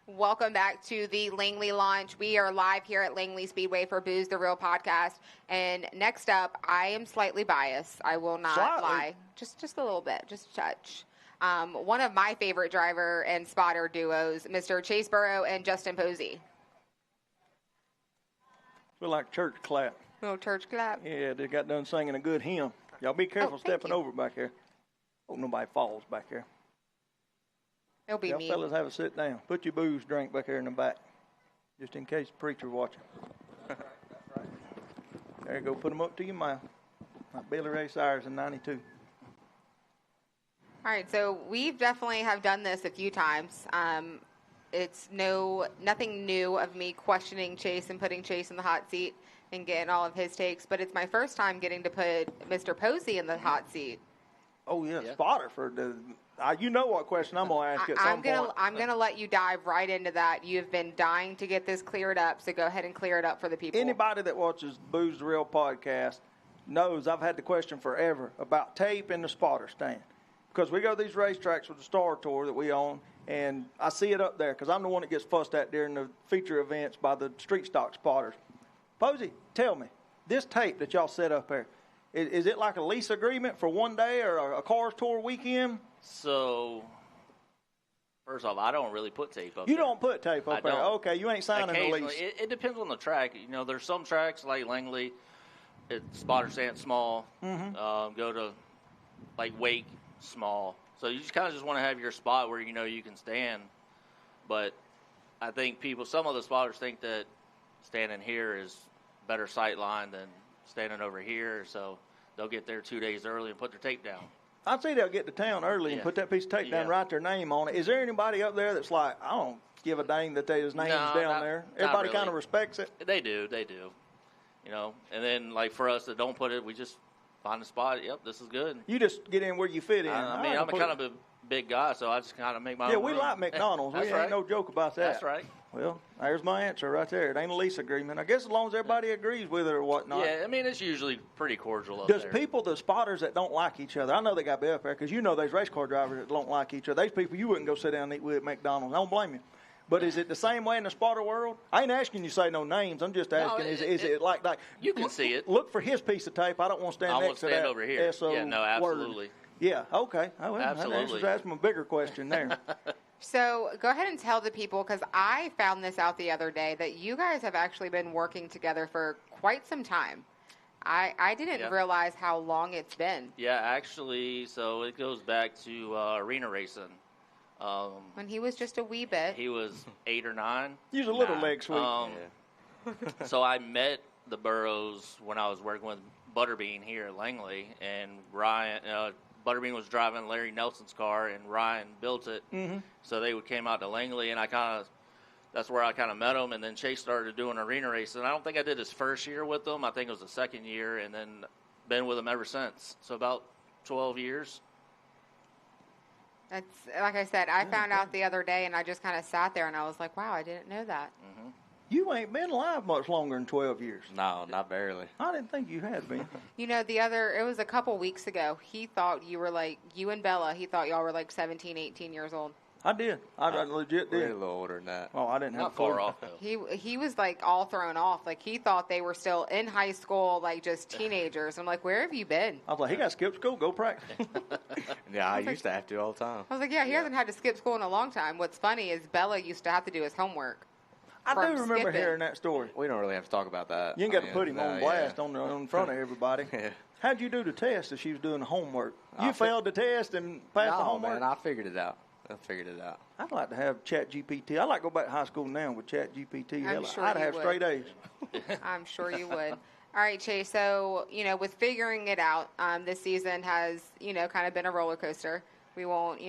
Welcome back to the Langley launch. We are live here at Langley Speedway for Booze the Real podcast. And next up, I am slightly biased. I will not lie. Just a little bit, just a touch. One of my favorite driver and spotter duos, Mr. Chase Burrow and Justin Posey. Feel like church clap. Little church clap. Yeah, they got done singing a good hymn. Y'all be careful stepping over back here. Hope nobody falls back here. It'll be me. Y'all fellas have a sit down. Put your booze drink back here in the back, just in case the preacher's watching. There you go. Put them up to your mouth. Like Billy Ray Cyrus in 92. All right, so we've definitely have done this a few times. It's nothing new of me questioning Chase and putting Chase in the hot seat and getting all of his takes, but it's my first time getting to put Mr. Posey in the hot seat. Oh, yeah. Spotter for the... you know what question I'm going to ask you at some point. I'm going to let you dive right into that. You've been dying to get this cleared up, so go ahead and clear it up for the people. Anybody that watches Booze the Real podcast knows I've had the question forever about tape in the spotter stand. Because we go to these racetracks with the Star Tour that we own, and I see it up there because I'm the one that gets fussed at during the feature events by the street stock spotters. Posey, tell me, this tape that y'all set up there, is it like a lease agreement for one day or a cars tour weekend? So, first off, I don't really put tape up You there. don't put tape up there? Okay, you ain't signing a lease. It depends on the track. You know, there's some tracks like Langley, spotter stand small. Go to, like, Wake, small. So you just kind of just want to have your spot where you know you can stand. But I think some of the spotters think that standing here is better sight line than standing over here. So they'll get there 2 days early and put their tape down. I'd say they'll get to town early and put that piece of tape down and write their name on it. Is there anybody up there that's like, I don't give a dang that his name's down there? Everybody kind of respects it? They do. You know, and then, like, for us that don't put it, we just find a spot. Yep, this is good. You just get in where you fit in. I mean, I'm kind of a big guy, so I just kind of make my own room. Yeah, we like McDonald's. Ain't no joke about that. That's right. Well, there's my answer right there. It ain't a lease agreement. I guess as long as everybody agrees with it or whatnot. Yeah, I mean, it's usually pretty cordial up there. Does people, the spotters that don't like each other, I know they got to be up there because you know there's race car drivers that don't like each other. Those people you wouldn't go sit down and eat with at McDonald's. I don't blame you. But is it the same way in the spotter world? I ain't asking you to say no names. I'm just asking, is it like you can see it. Look for his piece of tape. I don't want to stand next to that. I won't stand over here. SO yeah, no, absolutely. Word. Yeah, okay. Oh, well, absolutely. That's my bigger question there. So go ahead and tell the people, because I found this out the other day, that you guys have actually been working together for quite some time. I didn't realize how long it's been. Yeah, actually, so it goes back to arena racing. When he was just a wee bit. He was 8 or 9. He was a little leg sweep. So I met the Burrows when I was working with Butterbean here at Langley, and Ryan, Butterbean was driving Larry Nelson's car, and Ryan built it. So they came out to Langley, and that's where I kind of met him. And then Chase started doing arena racing. I don't think I did his first year with him. I think it was the second year, and then been with him ever since. So about 12 years. That's, like I said, I found out the other day, and I just kind of sat there, and I was like, wow, I didn't know that. You ain't been live much longer than 12 years. No, not barely. I didn't think you had been. You know, it was a couple weeks ago, he thought you were like, you and Bella, he thought y'all were like 17, 18 years old. I did. I legit did. We're a little older than that. Oh, I didn't have Not far off, though. He was, like, all thrown off. Like, he thought they were still in high school, like, just teenagers. I'm like, where have you been? I was like, he got to skip school. Go practice. Yeah, I used to have to all the time. I was like, he hasn't had to skip school in a long time. What's funny is Bella used to have to do his homework. I do remember hearing that story. We don't really have to talk about that. You ain't got to put him on blast in front of everybody. How'd you do the test if she was doing the homework? You failed the test and passed the homework? No, man, I figured it out. I'd like to have ChatGPT. I'd like to go back to high school now with ChatGPT. I'd have straight A's. I'm sure you would. All right, Chase. So, with figuring it out, this season has, kind of been a roller coaster. We won't,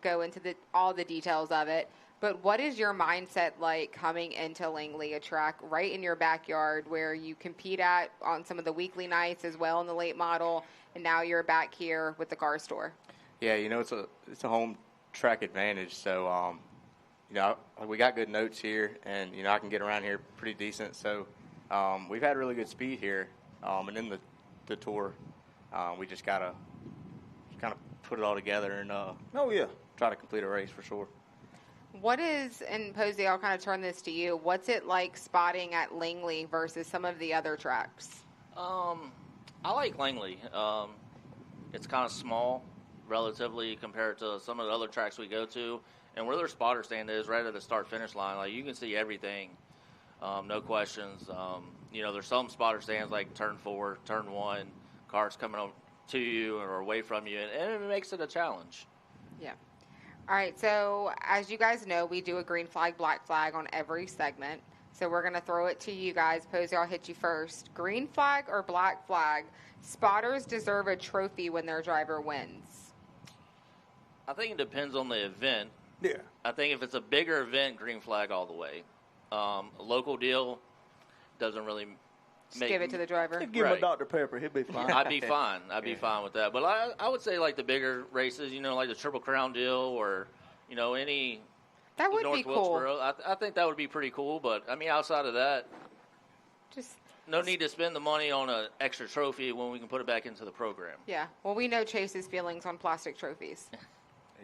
go into all the details of it. But what is your mindset like coming into Langley, a track right in your backyard where you compete on some of the weekly nights as well in the late model, and now you're back here with the car store? Yeah, it's a home track advantage. So, we got good notes here, and I can get around here pretty decent. So, we've had really good speed here, and in the tour, we just gotta kind of put it all together and try to complete a race for sure. What is, and Posey, I'll kind of turn this to you. What's it like spotting at Langley versus some of the other tracks? I like Langley. It's kind of small, relatively, compared to some of the other tracks we go to. And where their spotter stand is, right at the start-finish line, like, you can see everything, no questions. There's some spotter stands like turn 4, turn 1, cars coming up to you or away from you, and it makes it a challenge. Yeah. All right, so as you guys know, we do a green flag, black flag on every segment. So we're going to throw it to you guys. Posey, I'll hit you first. Green flag or black flag, spotters deserve a trophy when their driver wins. I think it depends on the event. Yeah. I think if it's a bigger event, green flag all the way. A local deal doesn't really Just give it to the driver. Give him a Right. Dr. Pepper. He'll be fine. I'd be fine. I'd be fine with that. But I would say, like, the bigger races, like the Triple Crown deal or, any That would North be cool. Wilkesboro. I think that would be pretty cool. But, outside of that, Just no need to spend the money on an extra trophy when we can put it back into the program. yeah. Well, we know Chase's feelings on plastic trophies.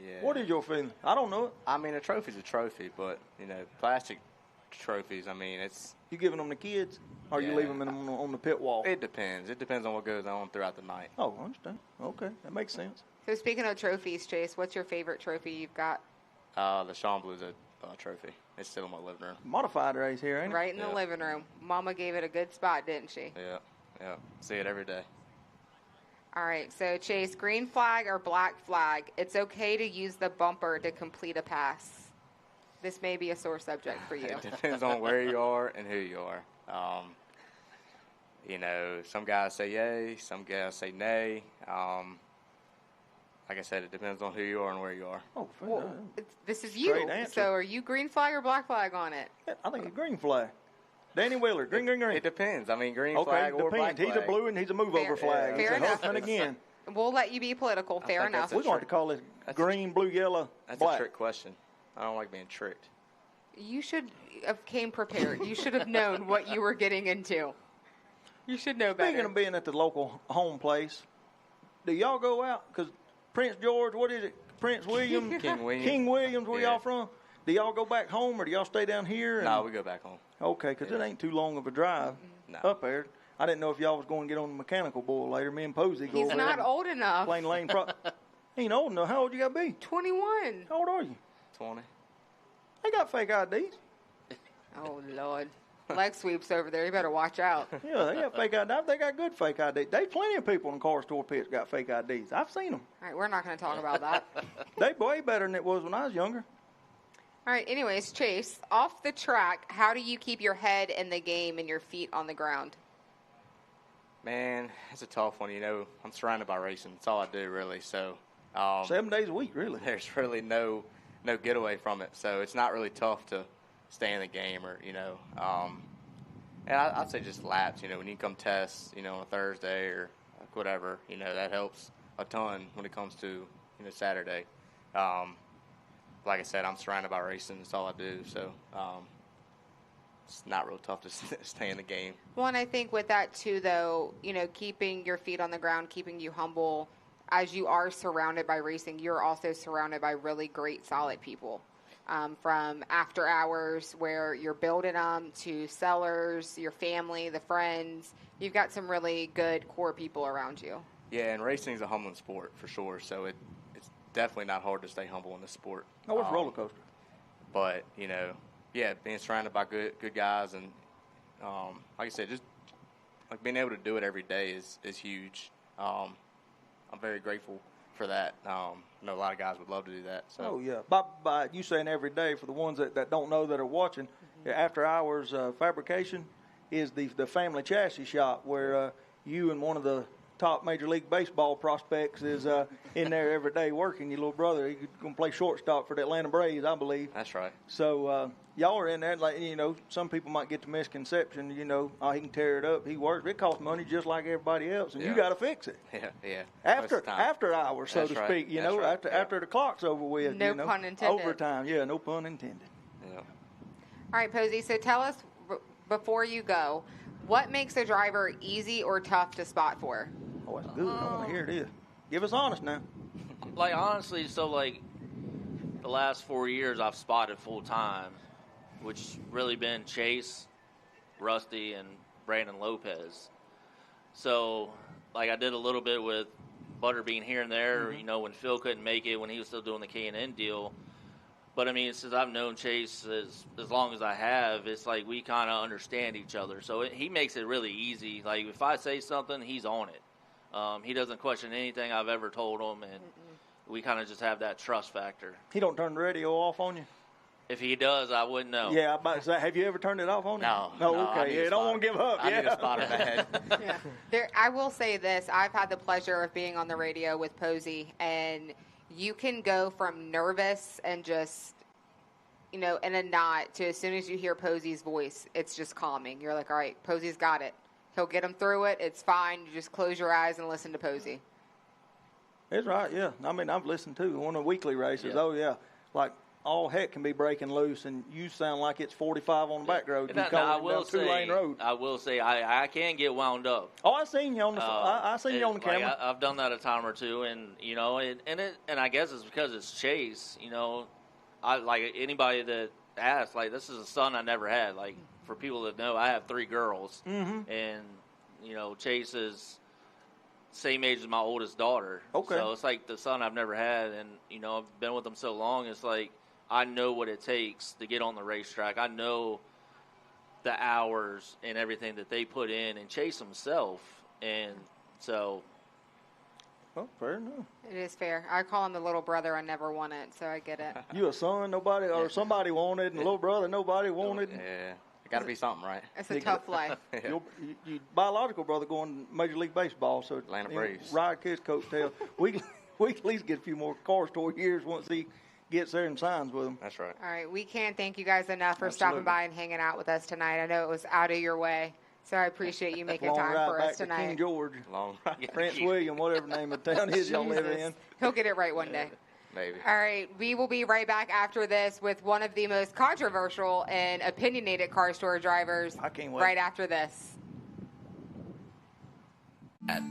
Yeah. What is your feeling? I don't know it. I mean, a trophy's a trophy, but, plastic trophies, it's... You giving them to kids, or you Yeah. leaving them on the pit wall? It depends. It depends on what goes on throughout the night. Oh, I understand. Okay, that makes sense. So speaking of trophies, Chase, what's your favorite trophy you've got? The Sean Blues trophy. It's still in my living room. Modified race here, ain't it? Right in the Yeah. living room. Mama gave it a good spot, didn't she? Yeah. See it every day. All right, so Chase, green flag or black flag, it's okay to use the bumper to complete a pass. This may be a sore subject for you. It depends on where you are and who you are. Some guys say yay, some guys say nay. Like I said, it depends on who you are and where you are. Oh, fair. Well, this is Straight you. answer. So are you green flag or black flag on it? I think a green flag. Danny Wheeler, green, green, green. It depends. I mean, green Okay, flag or black depends. He's flag. a blue and he's a move over flag. Fair He's a enough. Huffman again. We'll let you be political. Fair think enough. that's We're going to call it green, blue, yellow, That's black. a trick question. I don't like being tricked. You should have came prepared. You should have known what you were getting into. You should know better. Speaking of being at the local home place, do y'all go out? Because Prince George, what is it? Prince William? King William. King Williams, where Yeah. y'all from? Do y'all go back home or do y'all stay down here? No, we go back home. Okay, because it ain't too long of a drive No. up there. I didn't know if y'all was going to get on the mechanical bull later. Me and Posey go He's over not there. old enough. Plain Lane. He ain't old enough. How old you got to be? 21. How old are you? 20. They got fake IDs. Oh, Lord. Leg sweeps over there. You better watch out. Yeah, they got fake IDs. They got good fake IDs. There's plenty of people in the car store pits got fake IDs. I've seen them. All right, we're not going to talk about that. They way better than it was when I was younger. All right, anyways, Chase, off the track, how do you keep your head in the game and your feet on the ground? Man, it's a tough one. I'm surrounded by racing. That's all I do, really. So 7 days a week, really. there's really no getaway from it. So it's not really tough to stay in the game or, and I'd say just laps, when you come test, on a Thursday or whatever, that helps a ton when it comes to, Saturday. Like I said, I'm surrounded by racing. That's all I do. So it's not real tough to stay in the game. Well, and I think with that, too, though, keeping your feet on the ground, keeping you humble, as you are surrounded by racing, you're also surrounded by really great, solid people. From after hours where you're building them to sellers, your family, the friends. You've got some really good core people around you. Yeah, and racing is a humbling sport for sure. So it's definitely not hard to stay humble in this sport. Oh, it's a roller coaster. But being surrounded by good guys and like I said, just like being able to do it every day is huge. I'm very grateful for that. I know a lot of guys would love to do that. So. Oh, yeah. By you saying every day, for the ones that don't know that are watching, After Hours Fabrication is the family chassis shop where you and one of the top Major League Baseball prospects is in there every day working. Your little brother, he's going to play shortstop for the Atlanta Braves, I believe. That's right. So y'all are in there, like, some people might get the misconception, oh, he can tear it up, he works. It costs money just like everybody else, and you got to fix it. Yeah. After hours, so That's to right. speak, That's right. after the clock's over with. No pun intended. Overtime, yeah, no pun intended. Yeah. All right, Posey, so tell us, before you go, what makes a driver easy or tough to spot for? Oh, that's good. I want to hear this. Give us honest now. Like, honestly, so, like, the last 4 years I've spotted full time, which really been Chase, Rusty, and Brandon Lopez. So, like, I did a little bit with Butterbean here and there, you know, when Phil couldn't make it, when he was still doing the K&N deal. But, I mean, since I've known Chase as long as I have, it's like we kind of understand each other. So he makes it really easy. Like, if I say something, he's on it. He doesn't question anything I've ever told him, and we kind of just have that trust factor. He don't turn the radio off on you? If he does, I wouldn't know. Yeah, I'm about to say, have you ever turned it off on him? No. Okay. Yeah, don't want to give up. I need a spotter bad. Yeah. I will say this. I've had the pleasure of being on the radio with Posey, and you can go from nervous and just, you know, in a knot to as soon as you hear Posey's voice, it's just calming. You're like, all right, Posey's got it. He'll get him through it. It's fine. You just close your eyes and listen to Posey. It's right, yeah. I mean, I've listened to one of the weekly races. Yeah. Oh, yeah. Like, all heck can be breaking loose, and you sound like it's 45 on the back road. You call it down two-lane road. I will say I can get wound up. Oh, I seen you on the I seen you on the camera. Like I've done that a time or two, and you know, and I guess it's because it's Chase. You know, I like anybody that asks, like, this is a son I never had. Like, for people that know, I have 3 girls, and you know, Chase is same age as my oldest daughter. Okay. So it's like the son I've never had, and you know, I've been with him so long. It's like I know what it takes to get on the racetrack. I know the hours and everything that they put in, and Chase himself. And so. Well, fair enough. It is fair. I call him the little brother I never wanted, so I get it. You a son nobody, or somebody wanted, and a little brother nobody wanted. Yeah. Got to be something, right? It's a tough life. Your biological brother going to Major League Baseball, so Atlanta Braves. Ride his coattail. we at least get a few more car store years once he gets there and signs with them. That's right. All right. We can't thank you guys enough for Absolutely. stopping by and hanging out with us tonight. I know it was out of your way, so I appreciate you making Long time ride for back us to King tonight. George, Long ride. Prince William, whatever name of town is y'all live in. He'll get it right one day. Maybe. All right, we will be right back after this with one of the most controversial and opinionated car store drivers. I can't wait. Right after this. At